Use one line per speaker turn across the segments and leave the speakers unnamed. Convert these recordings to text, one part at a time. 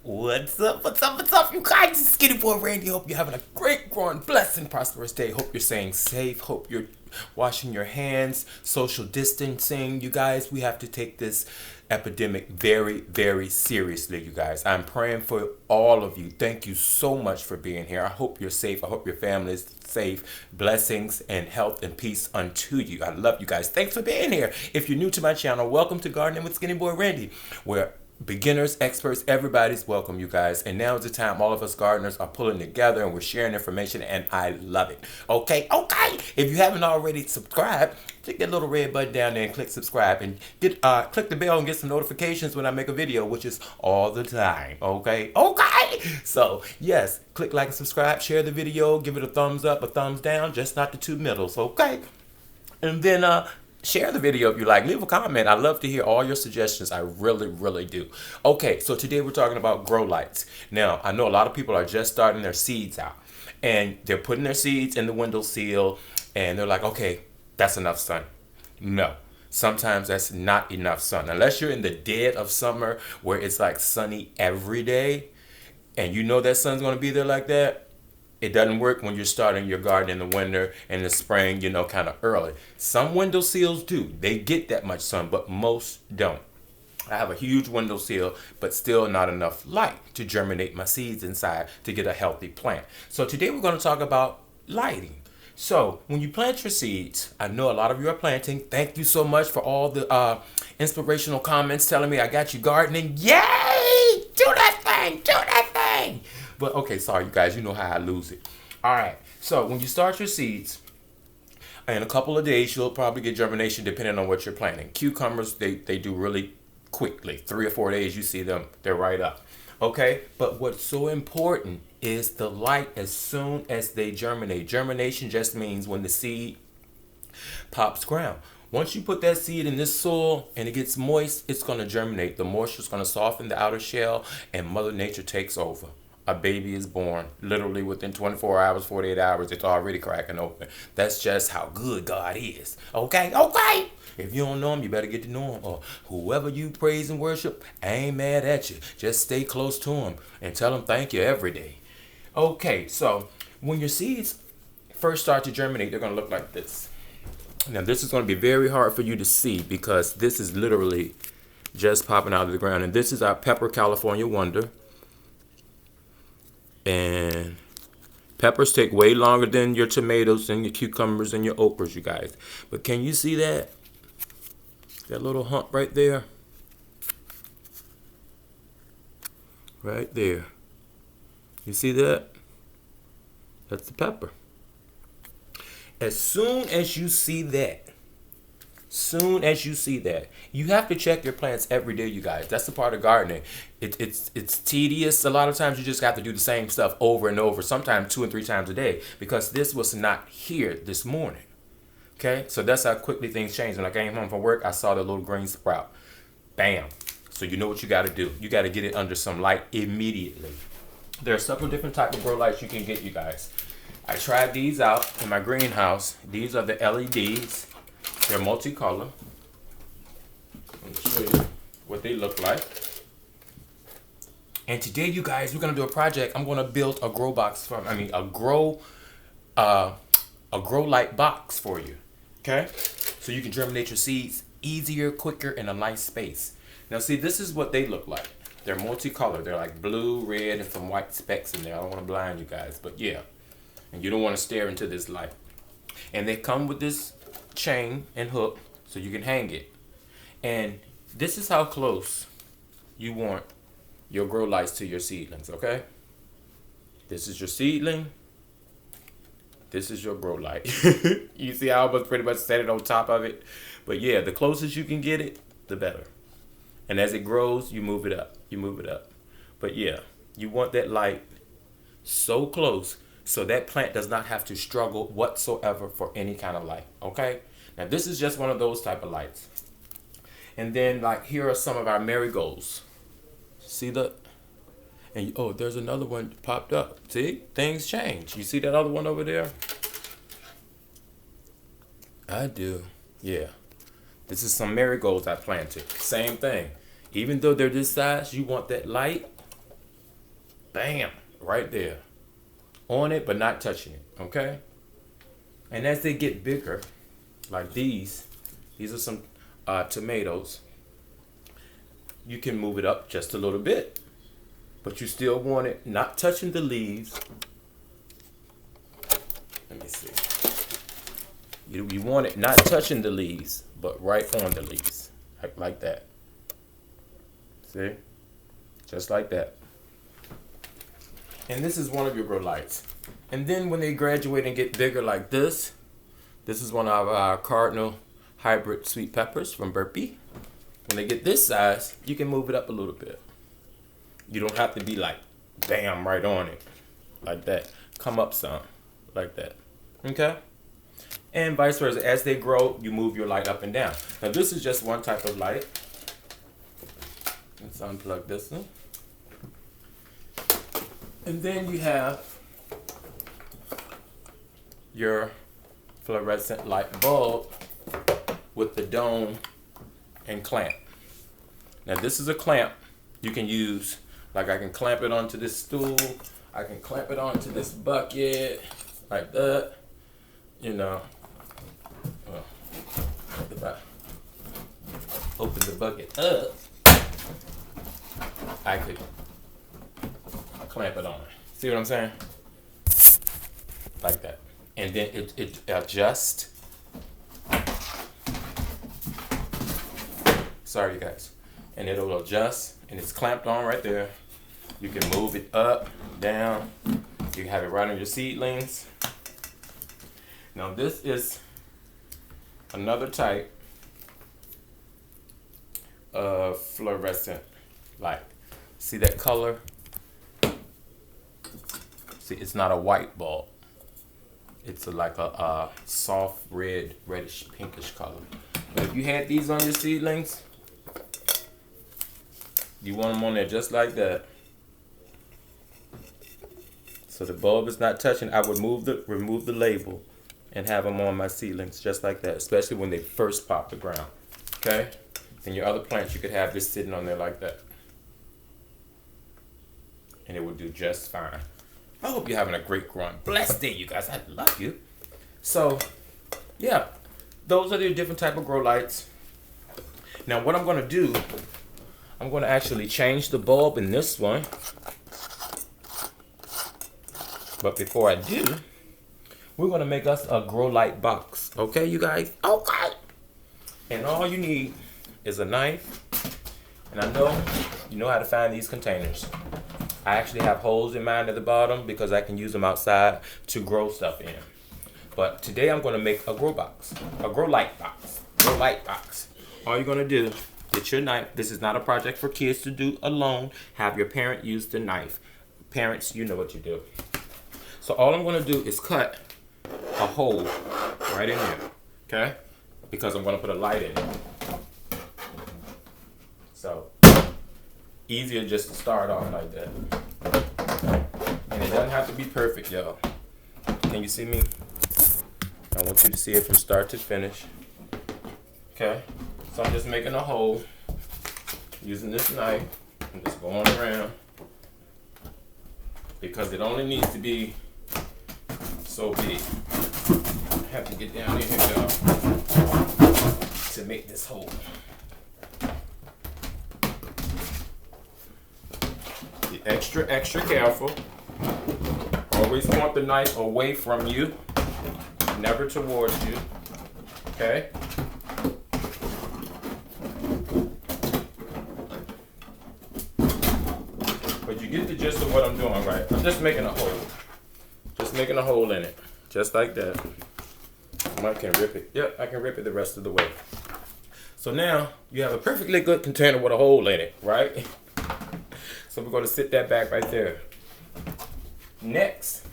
What's up? What's up? What's up, you guys? It's Skinny Boy Randy. Hope you're having a great, growing, blessed, prosperous day. Hope you're staying safe. Hope you're washing your hands, social distancing. You guys, we have to take this epidemic very, very seriously, you guys. I'm praying for all of you. Thank you so much for being here. I hope you're safe. I hope your family is safe. Blessings and health and peace unto you. I love you guys. Thanks for being here. If you're new to my channel, welcome to Gardening with Skinny Boy Randy, where beginners, experts, everybody's welcome, you guys. And now is the time all of us gardeners are pulling together and we're sharing information, and I love it. Okay. If you haven't already subscribed, click that little red button down there and click subscribe, and get click the bell and get some notifications when I make a video, which is all the time. Okay. So yes, click like and subscribe, share the video, give it a thumbs up, a thumbs down, just not the two middles. Okay. And then share the video if you like. Leave a comment. I love to hear all your suggestions. I really, really do. Okay, so today we're talking about grow lights. Now, I know a lot of people are just starting their seeds out, and they're putting their seeds in the windowsill, and they're like, okay, that's enough sun. No, sometimes that's not enough sun. Unless you're in the dead of summer where it's like sunny every day, and you know that sun's going to be there like that. It doesn't work when you're starting your garden in the winter and the spring, kind of early. Some windowsills do. They get that much sun, but most don't. I have a huge windowsill, but still not enough light to germinate my seeds inside to get a healthy plant. So today we're going to talk about lighting. So when you plant your seeds, I know a lot of you are planting. Thank you so much for all the inspirational comments telling me I got you gardening. Yay! Do that thing! Do that thing! But okay, sorry you guys, you know how I lose it. All right, so when you start your seeds, in a couple of days, you'll probably get germination depending on what you're planting. Cucumbers, they do really quickly. 3 or 4 days, you see them, they're right up. Okay, but what's so important is the light as soon as they germinate. Germination just means when the seed pops ground. Once you put that seed in this soil and it gets moist, it's going to germinate. The moisture is going to soften the outer shell, and Mother Nature takes over. A baby is born. Literally within 24 hours, 48 hours, it's already cracking open. That's just how good God is. Okay? If you don't know him, you better get to know him. Or whoever you praise and worship, I ain't mad at you. Just stay close to him and tell him thank you every day. Okay, so when your seeds first start to germinate, they're going to look like this. Now, this is going to be very hard for you to see because this is literally just popping out of the ground. And this is our Pepper California Wonder. And peppers take way longer than your tomatoes and your cucumbers and your okras, you guys. But can you see that? That little hump right there? Right there. You see that? That's the pepper. As soon as you see that, you have to check your plants every day, you guys. That's the part of gardening. It's tedious. A lot of times you just got to do the same stuff over and over, sometimes 2 and 3 times a day, because this was not here this morning. Okay, so that's how quickly things change. When I came home from work, I saw the little green sprout. Bam. So you know what you got to do. You got to get it under some light immediately. There are several different types of grow lights you can get, you guys. I tried these out in my greenhouse. These are the LEDs. They're multicolor. Let me show you what they look like. And today, you guys, we're gonna do a project. I'm gonna build a grow box a grow light box for you. Okay, so you can germinate your seeds easier, quicker, in a nice space. Now, see, this is what they look like. They're multicolored. They're like blue, red, and some white specks in there. I don't want to blind you guys, but yeah. And you don't want to stare into this light. And they come with this chain and hook so you can hang it. And this is how close you want your grow lights to your seedlings, okay? This is your seedling. This is your grow light. You see how I almost pretty much set it on top of it? But yeah, the closest you can get it, the better. And as it grows, you move it up. But yeah, you want that light so close so that plant does not have to struggle whatsoever for any kind of light, okay? Now, this is just one of those type of lights. And then, like, here are some of our marigolds. See that? And oh, there's another one popped up. See? Things change. You see that other one over there? I do. Yeah. This is some marigolds I planted. Same thing. Even though they're this size, you want that light Bam, right there. On it, but not touching it, okay? And as they get bigger, like these are some tomatoes. You can move it up just a little bit, but you still want it not touching the leaves. Let me see. You want it not touching the leaves, but right on the leaves, like that. See? Just like that. And this is one of your grow lights. And then when they graduate and get bigger like this is one of our cardinal hybrid sweet peppers from Burpee. When they get this size, you can move it up a little bit. You don't have to be like, bam, right on it. Like that. Come up some. Like that. Okay? And vice versa. As they grow, you move your light up and down. Now this is just one type of light. Let's unplug this one. And then you have your fluorescent light bulb with the dome and clamp. Now this is a clamp you can use, like I can clamp it onto this stool, I can clamp it onto this bucket, like that, you know. Well, if I open the bucket up, I could clamp it on. See what I'm saying? Like that. And then it adjusts. Sorry, you guys. And it'll adjust, and it's clamped on right there. You can move it up, down. You can have it right on your seedlings. Now this is another type of fluorescent light. See that color? See, it's not a white bulb. It's like a soft red, reddish, pinkish color. But if you had these on your seedlings, you want them on there just like that. So the bulb is not touching. I would remove the label and have them on my seedlings just like that, especially when they first pop the ground. Okay? And your other plants, you could have this sitting on there like that. And it would do just fine. I hope you're having a great growing, blessed day, you guys. I love you. So, yeah, those are the different type of grow lights. Now, what I'm going to do, I'm going to actually change the bulb in this one. But before I do, we're going to make us a grow light box. Okay, you guys? Okay. And all you need is a knife. And I know you know how to find these containers. I actually have holes in mine at the bottom because I can use them outside to grow stuff in. But today I'm going to make a grow box, a grow light box, grow light box. All you're going to do, get your knife. This is not a project for kids to do alone. Have your parent use the knife. Parents, you know what you do. So all I'm going to do is cut a hole right in there, okay? Because I'm going to put a light in it. So easier just to start off like that. And it doesn't have to be perfect, y'all. Can you see me? I want you to see it from start to finish. Okay? So I'm just making a hole using this knife. I'm just going around. Because it only needs to be so big. I have to get down in here, y'all, to make this hole. Be extra careful. Always point the knife away from you, never towards you. Okay? But you get the gist of what I'm doing, right? I'm just making a hole. Just making a hole in it. Just like that. I can rip it. Yep, I can rip it the rest of the way. So now you have a perfectly good container with a hole in it, right? So we're going to sit that back right there. Next,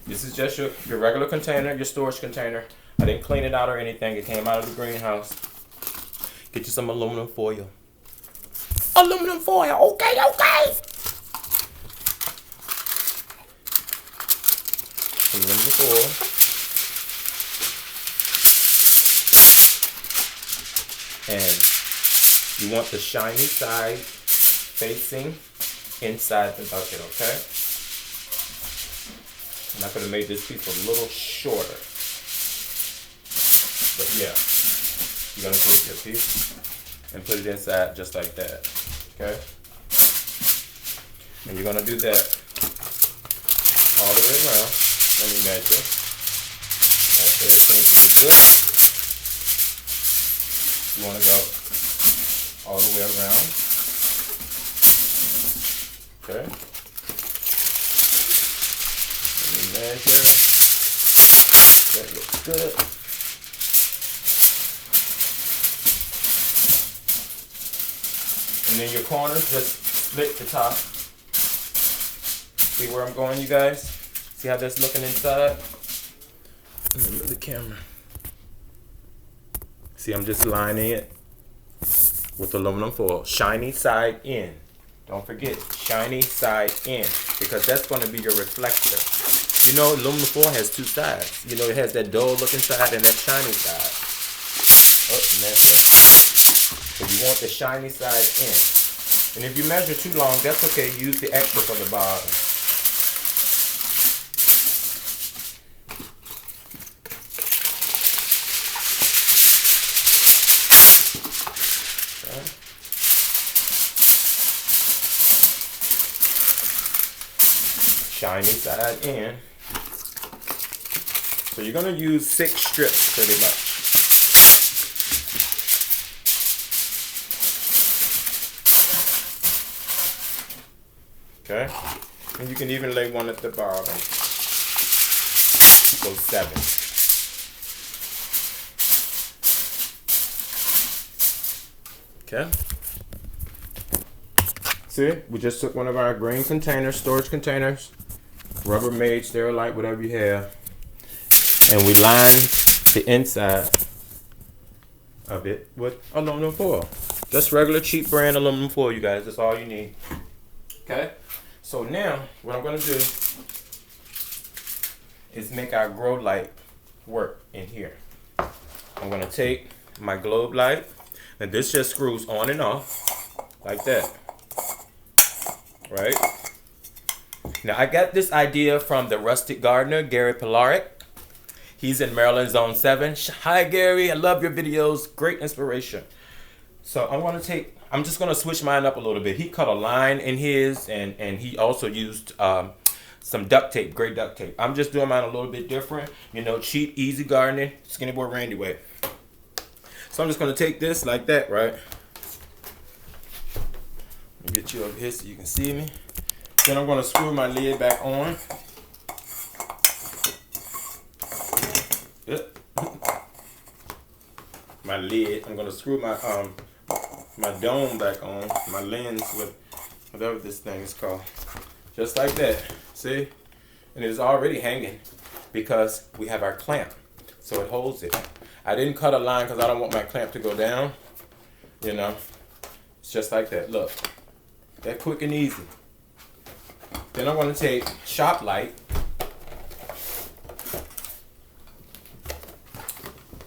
this is just your regular container, your storage container. I didn't clean it out or anything. It came out of the greenhouse. Get you some aluminum foil. Aluminum foil, okay, okay. Some aluminum foil. And you want the shiny side facing inside the bucket, okay? And I could have made this piece a little shorter. But yeah, you're gonna take your piece and put it inside just like that. Okay? And you're gonna do that all the way around. Let me measure. That's everything's pretty good. You wanna go all the way around. Okay? Let me measure. That looks good. And then your corners, just split the top. See where I'm going, you guys? See how that's looking inside? Let me move the camera. See, I'm just lining it with aluminum foil. Shiny side in. Don't forget, shiny side in, because that's going to be your reflector. You know, aluminum foil has two sides. You know, it has that dull looking side and that shiny side. Oh, messed up. So you want the shiny side in. And if you measure too long, that's okay. Use the extra for the bottom. Okay. Shiny side in. So you're going to use 6 strips pretty much. Okay, and you can even lay one at the bottom. So 7. Okay. See, we just took one of our green containers, storage containers, Rubbermaid, Sterilite, whatever you have, and we lined the inside of it with aluminum foil. Just regular cheap brand aluminum foil, you guys. That's all you need. Okay. So now, what I'm going to do is make our grow light work in here. I'm going to take my globe light, and this just screws on and off, like that. Right? Now, I got this idea from the Rusted Gardner, Gary Polaric. He's in Maryland, Zone 7. Hi, Gary. I love your videos. Great inspiration. So I'm just going to switch mine up a little bit. He cut a line in his, and he also used some duct tape, gray duct tape. I'm just doing mine a little bit different. You know, cheap, easy gardening, Skinny Boy Randy way. So I'm just going to take this like that, right? Let me get you over here so you can see me. Then I'm going to screw my lid back on. My lid. I'm going to screw my dome back on, my lens, with whatever this thing is called. Just like that. See? And it is already hanging because we have our clamp. So it holds it. I didn't cut a line because I don't want my clamp to go down. You know? It's just like that. Look. That quick and easy. Then I'm going to take shop light.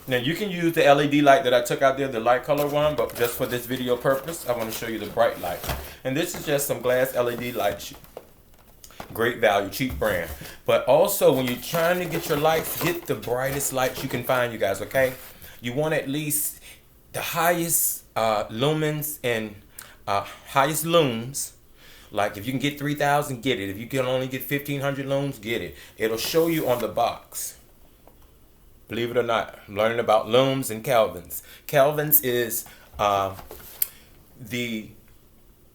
Now you can use the LED light that I took out there, the light color one, but just for this video purpose, I want to show you the bright light. And this is just some glass LED light. Great value, cheap brand. But also when you're trying to get your lights, get the brightest lights you can find, you guys, okay? You want at least the highest lumens and highest looms. Like if you can get 3,000, get it. If you can only get 1,500 looms, get it. It'll show you on the box. Believe it or not, I'm learning about looms and Kelvins. Kelvins is the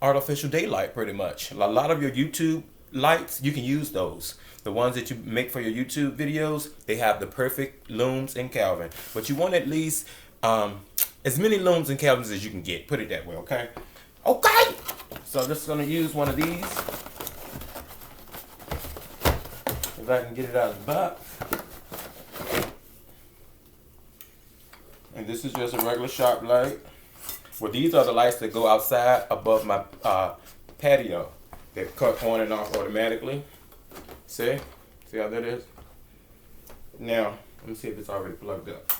artificial daylight, pretty much. A lot of your YouTube lights, you can use those. The ones that you make for your YouTube videos, they have the perfect looms and Kelvin. But you want at least as many looms and Kelvins as you can get. Put it that way, okay? Okay! So I'm just going to use one of these. If I can get it out of the box. And this is just a regular shop light. Well, these are the lights that go outside above my patio. They cut on and off automatically. See? See how that is? Now, let me see if it's already plugged up.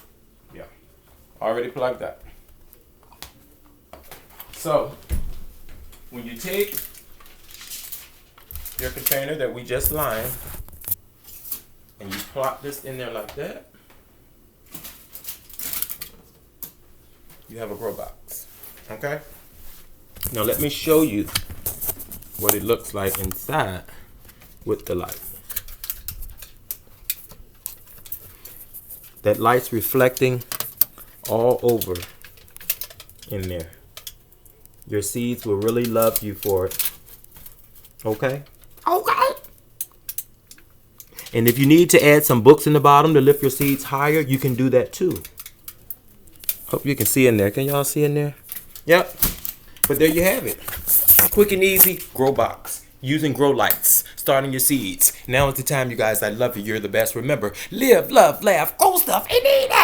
Yeah, already plugged up. So, when you take your container that we just lined, And you plop this in there like that. You have a grow box. Okay? Now let me show you what it looks like inside with the light. That light's reflecting all over in there. Your seeds will really love you for it. Okay? Okay. And if you need to add some books in the bottom to lift your seeds higher, you can do that too. Hope you can see in there. Can y'all see in there? Yep. But there you have it. Quick and easy grow box. Using grow lights. Starting your seeds. Now is the time, you guys. I love you. You're the best. Remember, live, love, laugh, grow stuff, and eat it.